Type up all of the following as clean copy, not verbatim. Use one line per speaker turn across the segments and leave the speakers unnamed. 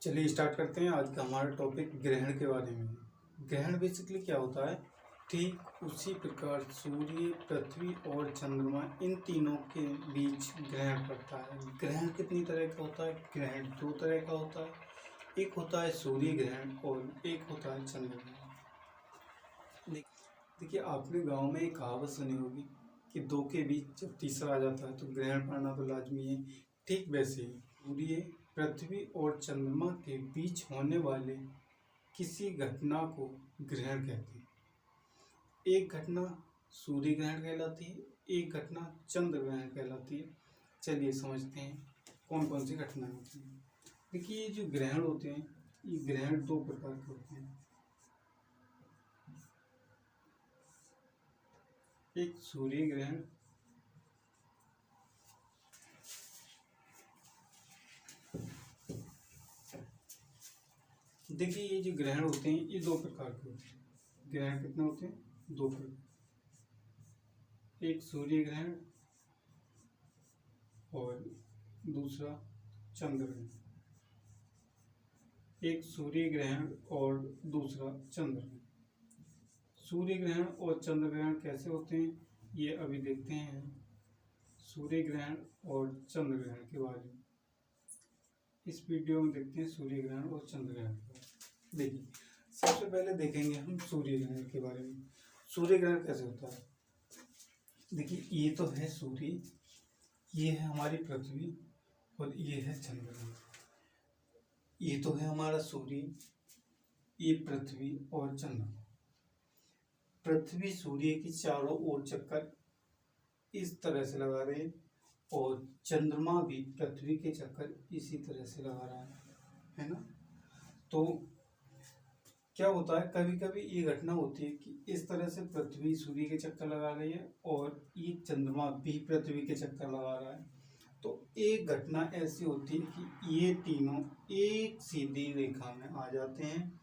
चलिए स्टार्ट करते हैं। आज का हमारा टॉपिक ग्रहण के बारे में। ग्रहण बेसिकली क्या होता है? ठीक उसी प्रकार सूर्य, पृथ्वी और चंद्रमा, इन तीनों के बीच ग्रहण पड़ता है। ग्रहण कितनी तरह का होता है? ग्रहण दो तरह का होता है। एक होता है सूर्य ग्रहण और एक होता है चंद्र ग्रहण। देखिए, आपने गांव में एक कहावत सुनी होगी कि दो के बीच जब तीसरा आ जाता है तो ग्रहण पड़ना तो लाजमी है। ठीक वैसे ही सूर्य, पृथ्वी और चंद्रमा के बीच होने वाले किसी घटना को ग्रहण कहते हैं। एक घटना सूर्य ग्रहण कहलाती है, एक घटना चंद्र ग्रहण कहलाती है। चलिए समझते हैं कौन कौन सी घटनाएं होती हैं। देखिए, ये जो ग्रहण होते हैं, ये ग्रहण दो प्रकार के होते हैं। एक सूर्य ग्रहण देखिए, ये जो ग्रहण होते हैं ये दो प्रकार के होते हैं। ग्रहण कितने होते हैं? दो प्रकार। एक सूर्य ग्रहण और दूसरा चंद्र ग्रहण। एक सूर्य ग्रहण और दूसरा चंद्र ग्रहण। सूर्य ग्रहण और चंद्र ग्रहण कैसे होते हैं ये अभी देखते हैं। सूर्य ग्रहण और चंद्र ग्रहण के बारे में इस वीडियो में देखते हैं। सूर्य ग्रहण और चंद्र ग्रहण के बारे में देखिए, सबसे पहले देखेंगे हम सूर्य ग्रहण के बारे में। सूर्य ग्रहण कैसे होता है? देखिए, ये तो है सूर्य, ये है हमारी पृथ्वी और ये है चंद्रमा। ये तो है हमारा सूर्य, ये पृथ्वी और चंद्रमा। पृथ्वी सूर्य की चारों ओर चक्कर इस तरह से लगा रहे हैं और चंद्रमा भी पृथ्वी के चक्कर इसी तरह से लगा रहा है ना। तो क्या होता है, कभी कभी ये घटना होती है कि इस तरह से पृथ्वी सूर्य के चक्कर लगा रही है और ये चंद्रमा भी पृथ्वी के चक्कर लगा रहा है। तो एक घटना ऐसी होती है कि ये तीनों एक सीधी रेखा में आ जाते हैं।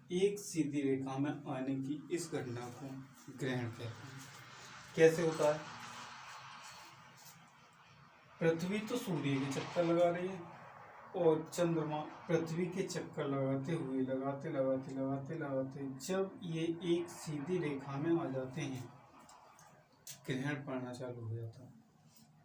एक सीधी रेखा में आने की इस घटना को ग्रहण कहते हैं। कैसे होता है? पृथ्वी तो सूर्य के चक्कर लगा रही है और चंद्रमा पृथ्वी के चक्कर लगाते हुए लगाते जब ये एक सीधी रेखा में आ जाते हैं, ग्रहण पड़ना चालू हो जाता है।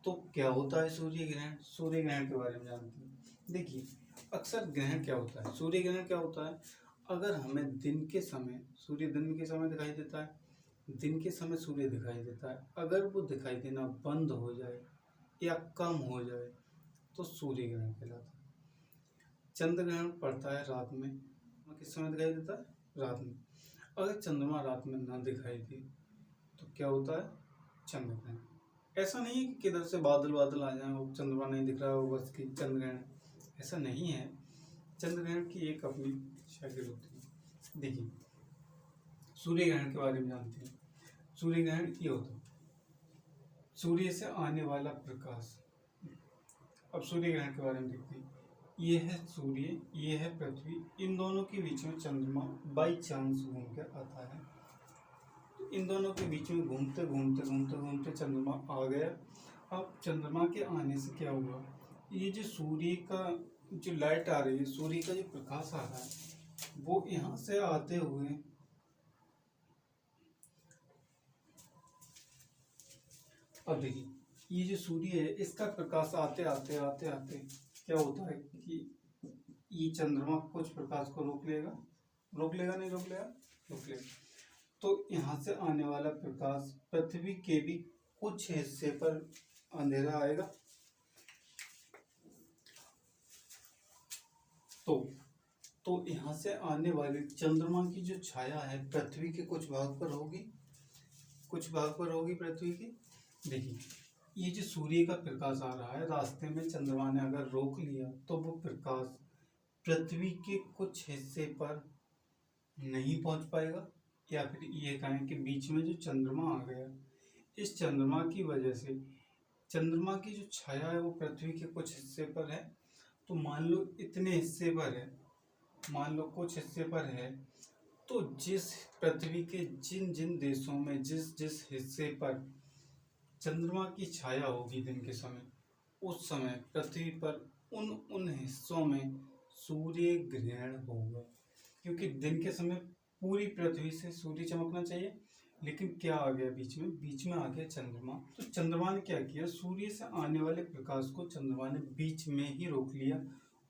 तो क्या होता है सूर्य ग्रहण? सूर्य ग्रहण के बारे में जानते हैं। देखिए, अक्सर ग्रहण क्या होता है, सूर्य ग्रहण क्या होता है, अगर हमें दिन के समय सूर्य दिन के समय दिखाई देता है, दिन के समय सूर्य दिखाई देता है, अगर वो दिखाई देना बंद हो जाए या कम हो जाए तो सूर्य ग्रहण कहलाता है। चंद्र ग्रहण पड़ता है रात में। किस समय दिखाई देता है? रात में। अगर चंद्रमा रात में ना दिखाई दे तो क्या होता है? चंद्र ग्रहण। ऐसा नहीं है कि किधर से बादल बादल आ जाए और चंद्रमा नहीं दिख रहा हो बस कि चंद्र ग्रहण, ऐसा नहीं है। चंद्र ग्रहण की एक अपनी शक्ल होती है। देखिए, सूर्य ग्रहण के बारे में जानते हैं। सूर्य ग्रहण ये होता है सूर्य से आने वाला प्रकाश। अब सूर्य ग्रहण के बारे में देखते हैं। ये है सूर्य, ये है पृथ्वी, इन दोनों के बीच में चंद्रमा बाई चांस घूम कर आता है। तो इन दोनों के बीच में घूमते घूमते चंद्रमा आ गया। अब चंद्रमा के आने से क्या हुआ, ये जो सूर्य का जो लाइट आ रही है, सूर्य का जो प्रकाश आ रहा है, वो यहाँ से आते हुए अब देखिए, ये जो सूर्य है इसका प्रकाश आते आते क्या होता है कि ये चंद्रमा कुछ प्रकाश को रोक लेगा नहीं रोक लेगा। तो यहाँ से आने वाला प्रकाश पृथ्वी के भी कुछ हिस्से पर अंधेरा आएगा। तो यहाँ से आने वाली चंद्रमा की जो छाया है पृथ्वी के कुछ भाग पर होगी पृथ्वी की। देखिए, ये जो सूर्य का प्रकाश आ रहा है, रास्ते में चंद्रमा ने अगर रोक लिया तो वो प्रकाश पृथ्वी के कुछ हिस्से पर नहीं पहुंच पाएगा, या फिर ये कहें कि बीच में जो चंद्रमा आ गया, इस चंद्रमा की वजह से चंद्रमा की जो छाया है वो पृथ्वी के कुछ हिस्से पर है। तो मान लो इतने हिस्से पर है, मान लो कुछ हिस्से पर है, तो जिस पृथ्वी के जिन जिन देशों में जिस हिस्से पर चंद्रमा की छाया होगी दिन के समय, उस समय पृथ्वी पर उन हिस्सों में सूर्य ग्रहण होगा, क्योंकि दिन के समय पूरी पृथ्वी से सूर्य चमकना चाहिए, लेकिन क्या आ गया बीच में आ गया चंद्रमा। तो चंद्रमा ने क्या किया, सूर्य से आने वाले प्रकाश को चंद्रमा ने बीच में ही रोक लिया,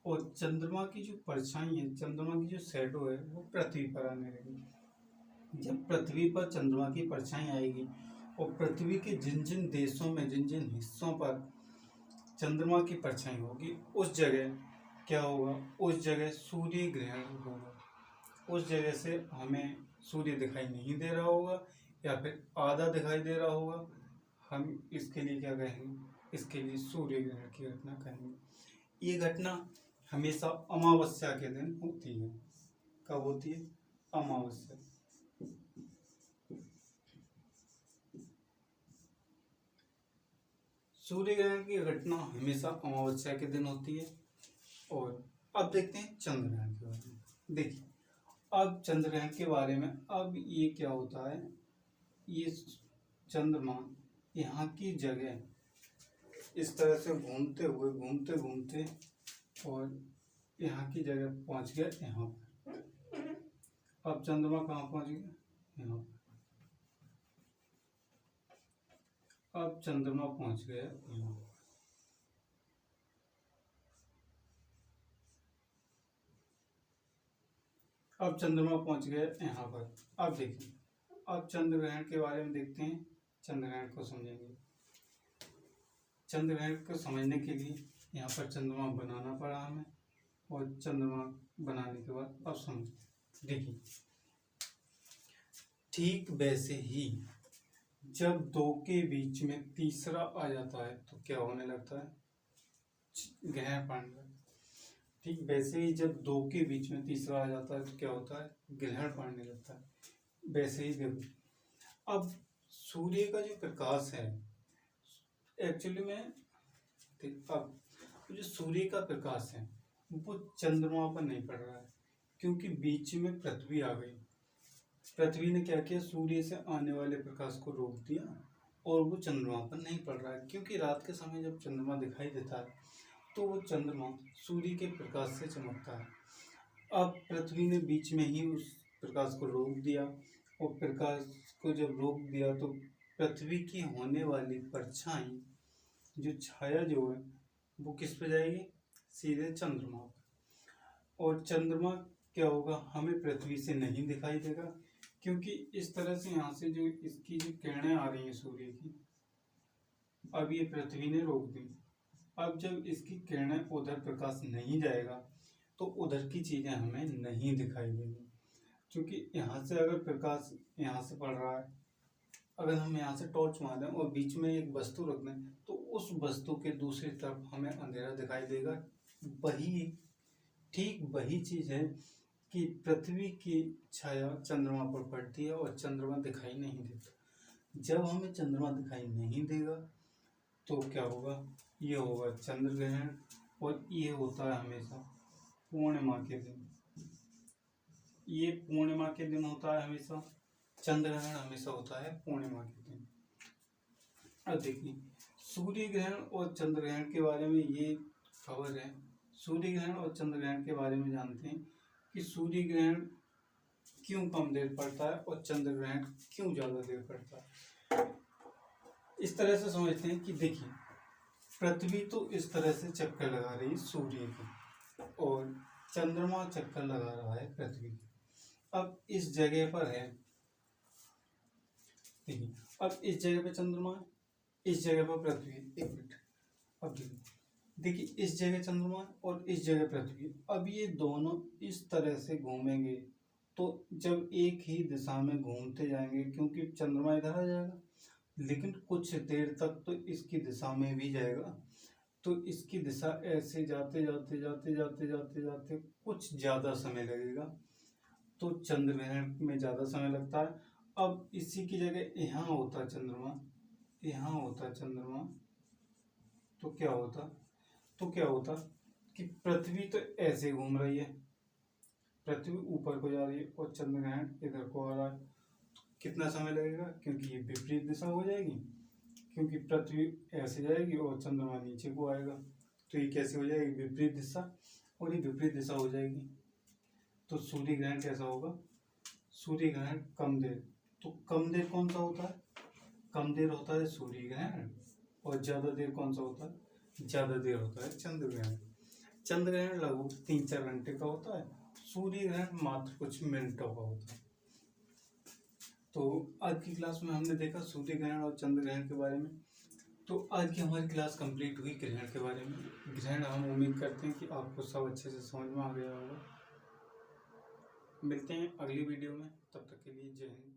और चंद्रमा की जो परछाई है, चंद्रमा की जो शैडो है, वो पृथ्वी पर आने लगी। जब पृथ्वी पर चंद्रमा की परछाई आएगी और पृथ्वी के जिन जिन देशों में, जिन जिन हिस्सों पर चंद्रमा की परछाई होगी, उस जगह क्या होगा, उस जगह सूर्य ग्रहण होगा। उस जगह से हमें सूर्य दिखाई नहीं दे रहा होगा, या फिर आधा दिखाई दे रहा होगा। हम इसके लिए क्या कहेंगे, इसके लिए सूर्य ग्रहण की घटना कहेंगे। ये घटना हमेशा अमावस्या के दिन होती है। कब होती है, अमावस्या। सूर्य ग्रहण की घटना हमेशा अमावस्या के दिन होती है। और अब देखते हैं चंद्र ग्रहण के बारे में। देखिए, अब चंद्र ग्रहण के बारे में, अब ये क्या होता है, ये चंद्रमा यहाँ की जगह इस तरह से घूमते हुए घूमते घूमते और यहाँ की जगह पहुँच गया यहाँ पर। अब चंद्रमा कहाँ पहुँच गया, यहाँ पर। अब चंद्रमा पहुँच गया यहाँ पर। अब चंद्रमा पहुँच गया यहाँ पर। अब देखिए, अब चंद्र ग्रहण के बारे में देखते हैं, चंद्र ग्रहण को समझेंगे। चंद्र ग्रहण को समझने के लिए यहाँ पर चंद्रमा बनाना पड़ा हमें, और चंद्रमा बनाने के बाद अब समझ। देखिए, ठीक वैसे ही जब दो के बीच में तीसरा आ जाता है तो क्या होने लगता है, ग्रहण पड़ने लगता है। ठीक वैसे ही जब दो के बीच में तीसरा आ जाता है तो क्या होता है, ग्रहण पड़ने लगता है। वैसे ही देखो, अब सूर्य का जो प्रकाश है, एक्चुअली में अब जो सूर्य का प्रकाश है वो चंद्रमा पर नहीं पड़ रहा है, क्योंकि बीच में पृथ्वी आ गई। पृथ्वी ने क्या किया, सूर्य से आने वाले प्रकाश को रोक दिया, और वो चंद्रमा पर नहीं पड़ रहा है। क्योंकि रात के समय जब चंद्रमा दिखाई देता है तो वो चंद्रमा सूर्य के प्रकाश से चमकता है। अब पृथ्वी ने बीच में ही उस प्रकाश को रोक दिया, और प्रकाश को जब रोक दिया तो पृथ्वी की होने वाली परछाई, जो छाया जो है, वो किस पे जाएगी, सीधे चंद्रमा पर। और चंद्रमा क्या होगा, हमें पृथ्वी से नहीं दिखाई देगा, क्योंकि इस तरह से यहाँ से जो इसकी जो किरणें आ रही हैं सूर्य की, अब ये पृथ्वी ने रोक दी। अब जब इसकी किरणें उधर प्रकाश नहीं जाएगा तो उधर की चीज़ें हमें नहीं दिखाई देंगी, क्योंकि यहाँ से अगर प्रकाश यहाँ से पड़ रहा है, अगर हम यहाँ से टॉर्च मार दें और बीच में एक वस्तु रख दें तो उस वस्तु के दूसरी तरफ हमें अंधेरा दिखाई देगा। ठीक वही चीज़ है कि पृथ्वी की छाया चंद्रमा पर पड़ती है और चंद्रमा दिखाई नहीं देता। जब हमें चंद्रमा दिखाई नहीं देगा तो क्या होगा, ये होगा चंद्र ग्रहण, और ये होता है हमेशा पूर्णिमा के दिन। ये पूर्णिमा के दिन होता है हमेशा, चंद्र ग्रहण हमेशा होता है पूर्णिमा के दिन। अब देखिए, सूर्य ग्रहण और चंद्र ग्रहण के बारे में ये खबर है। सूर्य ग्रहण और चंद्र ग्रहण के बारे में जानते हैं कि सूर्य ग्रहण क्यों कम देर पड़ता है और चंद्र ग्रहण क्यों ज़्यादा देर पड़ता है। इस तरह से समझते हैं कि देखिए, पृथ्वी तो इस तरह से चक्कर लगा रही है सूर्य की, और चंद्रमा चक्कर लगा रहा है पृथ्वी की। अब इस जगह पर है, देखिए, अब इस जगह पे चंद्रमा है, इस जगह पर पृथ्वी है। एक मिनट, अब देखिए, इस जगह चंद्रमा है और इस जगह पृथ्वी। अब ये दोनों इस तरह से घूमेंगे, तो जब एक ही दिशा में घूमते जाएंगे, क्योंकि चंद्रमा इधर आ जाएगा, लेकिन कुछ देर तक तो इसकी दिशा में भी जाएगा, तो इसकी दिशा ऐसे जाते जाते जाते जाते जाते जाते कुछ ज़्यादा समय लगेगा, तो चंद्र ग्रहण में ज़्यादा समय लगता है। अब इसी की जगह यहाँ होता चंद्रमा, यहाँ होता चंद्रमा, तो क्या होता कि पृथ्वी तो ऐसे घूम रही है, पृथ्वी ऊपर को जा रही है और चंद्र ग्रहण इधर को आ रहा है। कितना समय लगेगा, क्योंकि ये विपरीत दिशा हो जाएगी, क्योंकि पृथ्वी ऐसे जाएगी और चंद्रमा नीचे को आएगा, तो ये कैसे हो जाएगी, विपरीत दिशा। और ये विपरीत दिशा हो जाएगी। तो सूर्य ग्रहण कैसा होगा? सूर्य ग्रहण कम देर। तो कम देर कौन सा होता है? कम देर होता है सूर्य ग्रहण। और ज्यादा देर कौन सा होता है? ज्यादा देर होता है चंद्र ग्रहण। चंद्र ग्रहण लगभग 3-4 घंटे का होता है, सूर्य ग्रहण मात्र कुछ मिनटों का होता है। तो आज की क्लास में हमने देखा सूर्य ग्रहण और चंद्र ग्रहण के बारे में। तो आज की हमारी क्लास कंप्लीट हुई ग्रहण के बारे में। ग्रहण हम उम्मीद करते हैं कि आपको सब अच्छे से समझ में आ गया होगा। मिलते हैं अगली वीडियो में, तब तक के लिए जय हिंद।